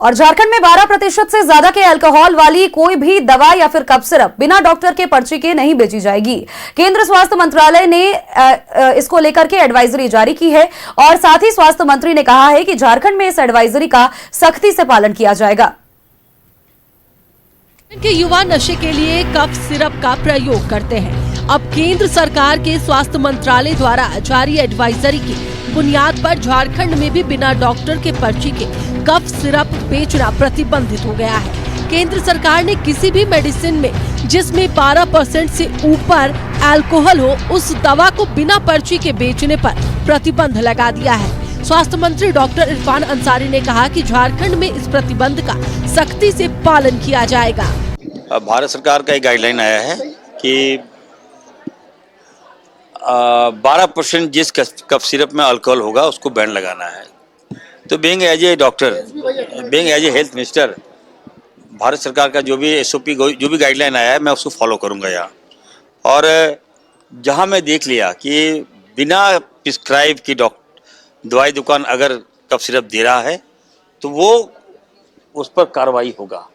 और झारखंड में 12% से ज्यादा के अल्कोहल वाली कोई भी दवा या फिर कफ सिरप बिना डॉक्टर के पर्ची के नहीं बेची जाएगी। केंद्र स्वास्थ्य मंत्रालय ने इसको लेकर के एडवाइजरी जारी की है और साथ ही स्वास्थ्य मंत्री ने कहा है कि झारखंड में इस एडवाइजरी का सख्ती से पालन किया जाएगा। के युवा नशे के लिए कफ सिरप का प्रयोग करते हैं। अब केंद्र सरकार के स्वास्थ्य मंत्रालय द्वारा जारी एडवाइजरी की बुनियाद पर झारखंड में भी बिना डॉक्टर के पर्ची के कफ सिरप बेचना प्रतिबंधित हो गया है। केंद्र सरकार ने किसी भी मेडिसिन में जिसमें 12% से ऊपर अल्कोहल हो उस दवा को बिना पर्ची के बेचने पर प्रतिबंध लगा दिया है। स्वास्थ्य मंत्री डॉक्टर इरफान अंसारी ने कहा कि झारखंड में इस प्रतिबंध का सख्ती से पालन किया जाएगा। भारत सरकार का एक गाइडलाइन आया है कि 12% जिस कफ सिरप में अल्कोहल होगा उसको बैन लगाना है। तो being as a doctor, being as a health minister, Bharat सरकार का जो भी SOP जो भी गाइडलाइन आया है मैं उसको फॉलो करूंगा यहाँ। और जहाँ मैं देख लिया कि बिना प्रिस्क्राइब की दवाई दुकान अगर कफ सिरप दे रहा है तो वो उस पर कार्रवाई होगा।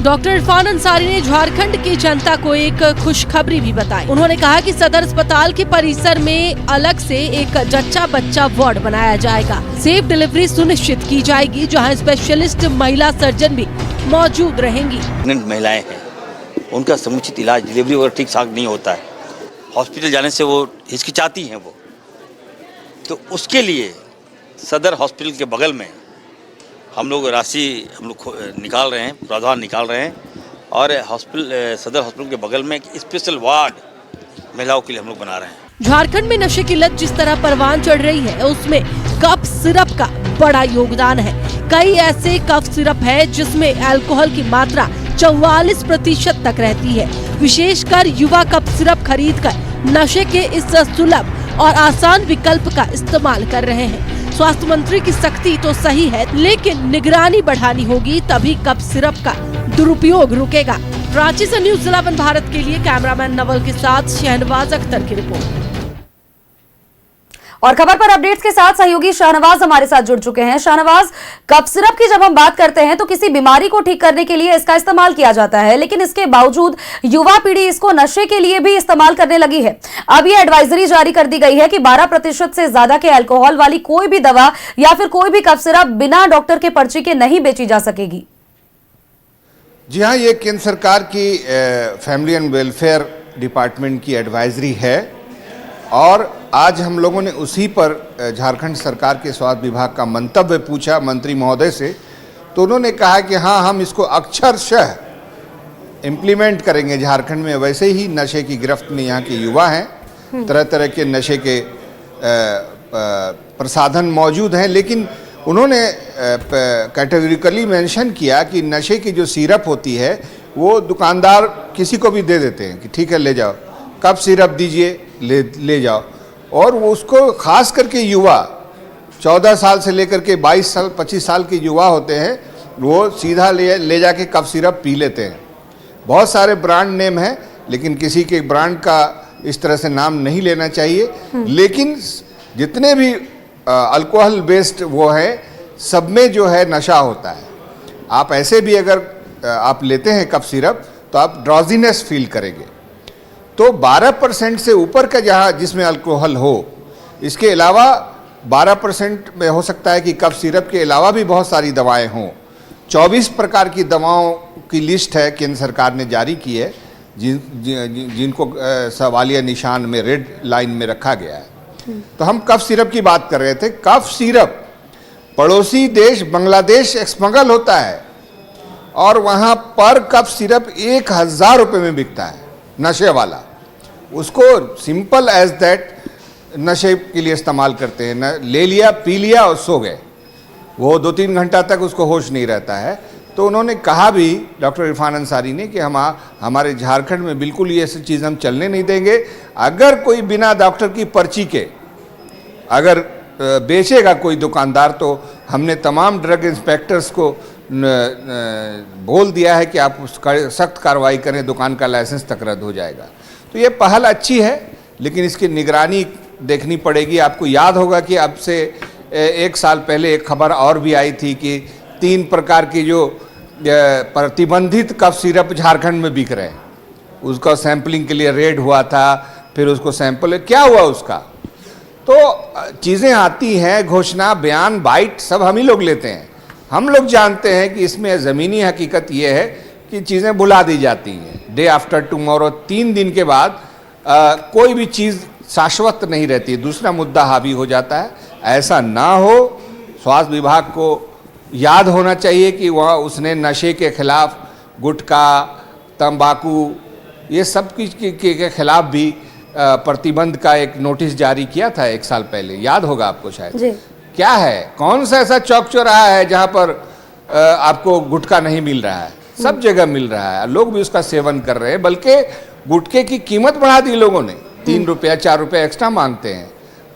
डॉक्टर इरफान अंसारी ने झारखंड की जनता को एक खुशखबरी भी बताई। उन्होंने कहा कि सदर अस्पताल के परिसर में अलग से एक जच्चा बच्चा वार्ड बनाया जाएगा। सेफ डिलीवरी सुनिश्चित की जाएगी, जहां स्पेशलिस्ट महिला सर्जन भी मौजूद रहेंगी। महिलाएं हैं, उनका समुचित इलाज डिलीवरी वगैरह ठीक ठाक नहीं होता है, हॉस्पिटल जाने से वो हिचकिचाती हैं वो, तो उसके लिए सदर हॉस्पिटल के बगल में हम लोग राशि निकाल रहे हैं, प्रावधान निकाल रहे हैं और सदर हॉस्पिटल के बगल में एक स्पेशल वार्ड महिलाओं के लिए हम लोग बना रहे हैं। झारखंड में नशे की लत जिस तरह परवान चढ़ रही है उसमें कफ सिरप का बड़ा योगदान है। कई ऐसे कफ सिरप है जिसमें अल्कोहल की मात्रा 44% तक रहती है। विशेषकर युवा कफ सिरप खरीद कर नशे के इस सुलभ और आसान विकल्प का इस्तेमाल कर रहे हैं। स्वास्थ्य मंत्री की सख्ती तो सही है, लेकिन निगरानी बढ़ानी होगी, तभी कफ सिरप का दुरुपयोग रुकेगा। रांची से न्यूज़ 11 भारत के लिए कैमरामैन नवल के साथ शहनवाज अख्तर की रिपोर्ट। और खबर पर अपडेट्स के साथ सहयोगी शाहनवाज हमारे साथ जुड़ चुके हैं। शाहनवाज, कफ सिरप की जब हम बात करते हैं तो किसी बीमारी को ठीक करने के लिए इसका इस्तेमाल किया जाता है, लेकिन इसके बावजूद युवा पीढ़ी इसको नशे के लिए भी इस्तेमाल करने लगी है। अब ये एडवाइजरी जारी कर दी गई है कि 12% से ज्यादा के अल्कोहल वाली कोई भी दवा या फिर कोई भी कफ सिरप बिना डॉक्टर के पर्ची के नहीं बेची जा सकेगी। जी हाँ, ये केंद्र सरकार की फैमिली एंड वेलफेयर डिपार्टमेंट की एडवाइजरी है और आज हम लोगों ने उसी पर झारखंड सरकार के स्वास्थ्य विभाग का मंतव्य पूछा मंत्री महोदय से, तो उन्होंने कहा कि हाँ, हम इसको अक्षरशः इम्प्लीमेंट करेंगे झारखंड में। वैसे ही नशे की गिरफ्त में यहाँ के युवा हैं, तरह तरह के नशे के प्रसाधन मौजूद हैं, लेकिन उन्होंने कैटेगरिकली मेंशन किया कि नशे की जो सिरप होती है वो दुकानदार किसी को भी दे देते हैं कि ठीक है ले जाओ, कफ सिरप दीजिए ले जाओ। और वो उसको खास करके युवा 14 साल से लेकर के 22 साल 25 साल के युवा होते हैं, वो सीधा ले जाके कफ सिरप पी लेते हैं। बहुत सारे ब्रांड नेम हैं, लेकिन किसी के ब्रांड का इस तरह से नाम नहीं लेना चाहिए, लेकिन जितने भी अल्कोहल बेस्ड वो है, सब में जो है नशा होता है। आप ऐसे भी अगर आप लेते हैं कफ सिरप तो आप ड्रॉजीनेस फील करेंगे। तो 12% से ऊपर का जहाँ जिसमें अल्कोहल हो, इसके अलावा 12% में हो सकता है कि कफ सिरप के अलावा भी बहुत सारी दवाएं हों। 24 प्रकार की दवाओं की लिस्ट है केंद्र सरकार ने जारी की है, जिनको सवालिया निशान में रेड लाइन में रखा गया है। तो हम कफ सिरप की बात कर रहे थे। कफ सिरप पड़ोसी देश बांग्लादेश स्मगल होता है और वहाँ पर कफ सिरप 1000 रुपये में बिकता है, नशे वाला। उसको सिंपल एज दैट नशे के लिए इस्तेमाल करते हैं, ले लिया पी लिया और सो गए, वो 2-3 घंटा तक उसको होश नहीं रहता है। तो उन्होंने कहा भी, डॉक्टर इरफान अंसारी ने, कि हमारे झारखंड में बिल्कुल ये ऐसी चीज़ हम चलने नहीं देंगे। अगर कोई बिना डॉक्टर की पर्ची के अगर बेचेगा कोई दुकानदार, तो हमने तमाम ड्रग इंस्पेक्टर्स को बोल दिया है कि आप उसका सख्त कार्रवाई करें, दुकान का लाइसेंस तक रद्द हो जाएगा। तो ये पहल अच्छी है, लेकिन इसकी निगरानी देखनी पड़ेगी। आपको याद होगा कि अब से 1 साल पहले एक खबर और भी आई थी कि 3 प्रकार की जो प्रतिबंधित कफ सिरप झारखंड में बिक रहे हैं, उसका सैंपलिंग के लिए रेड हुआ था, फिर उसको सैंपल क्या हुआ उसका, तो चीज़ें आती हैं, घोषणा, बयान, बाइट सब हम ही लोग लेते हैं। हम लोग जानते हैं कि इसमें ज़मीनी हकीकत ये है कि चीज़ें भुला दी जाती हैं। डे आफ्टर टुमारो, 3 दिन के बाद कोई भी चीज़ शाश्वत नहीं रहती, दूसरा मुद्दा हावी हो जाता है। ऐसा ना हो, स्वास्थ्य विभाग को याद होना चाहिए कि वह उसने नशे के खिलाफ, गुटखा, तंबाकू, ये सब के खिलाफ भी प्रतिबंध का एक नोटिस जारी किया था 1 साल पहले, याद होगा आपको शायद जी। क्या है, कौन सा ऐसा चौक चौराहा है जहाँ पर आपको गुटखा नहीं मिल रहा है? सब जगह मिल रहा है, लोग भी उसका सेवन कर रहे हैं, बल्कि गुटखे की कीमत बढ़ा दी लोगों ने, 3 रुपया 4 रुपया एक्स्ट्रा मांगते हैं।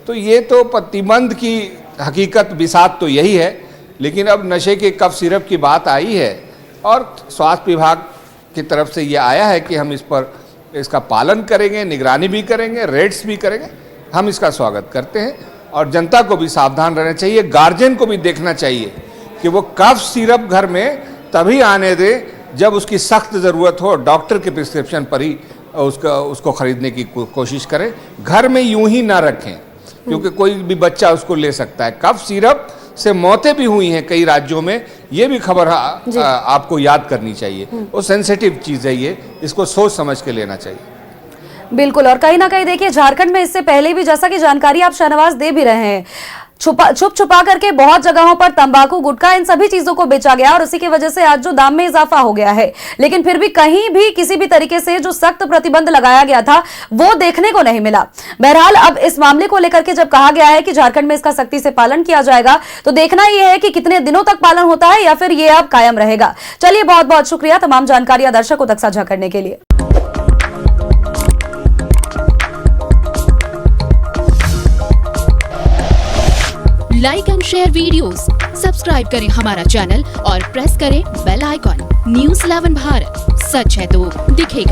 तो ये तो प्रतिबंध की हकीकत, बिसात तो यही है। लेकिन अब नशे के कफ सिरप की बात आई है और स्वास्थ्य विभाग की तरफ से ये आया है कि हम इस पर इसका पालन करेंगे, निगरानी भी करेंगे, रेड्स भी करेंगे। हम इसका स्वागत करते हैं और जनता को भी सावधान रहना चाहिए, गार्जियन को भी देखना चाहिए कि वो कफ सिरप घर में तभी आने दे जब उसकी सख्त ज़रूरत हो, डॉक्टर के प्रिस्क्रिप्शन पर ही उसको खरीदने की कोशिश करें। घर में यूं ही ना रखें, क्योंकि कोई भी बच्चा उसको ले सकता है। कफ सिरप से मौतें भी हुई हैं कई राज्यों में, ये भी खबर आपको याद करनी चाहिए। वो सेंसिटिव चीज़ है, ये इसको सोच समझ के लेना चाहिए। बिल्कुल, और कहीं ना कहीं देखिए झारखंड में इससे पहले भी जैसा कि जानकारी आप शाहनवाज दे भी रहे हैं, छुप छुपा करके बहुत जगहों पर तंबाकू, गुटखा, इन सभी चीजों को बेचा गया और उसी की वजह से आज जो दाम में इजाफा हो गया है। लेकिन फिर भी कहीं भी किसी भी तरीके से जो सख्त प्रतिबंध लगाया गया था वो देखने को नहीं मिला। बहरहाल अब इस मामले को लेकर के जब कहा गया है कि झारखंड में इसका सख्ती से पालन किया जाएगा, तो देखना यह है कि कितने दिनों तक पालन होता है या फिर ये अब कायम रहेगा। चलिए, बहुत बहुत शुक्रिया तमाम जानकारियां दर्शकों तक साझा करने के लिए। Like and share videos, subscribe करें हमारा चैनल और प्रेस करें बेल आइकॉन। न्यूज़ 11 भारत, सच है तो दिखेगा।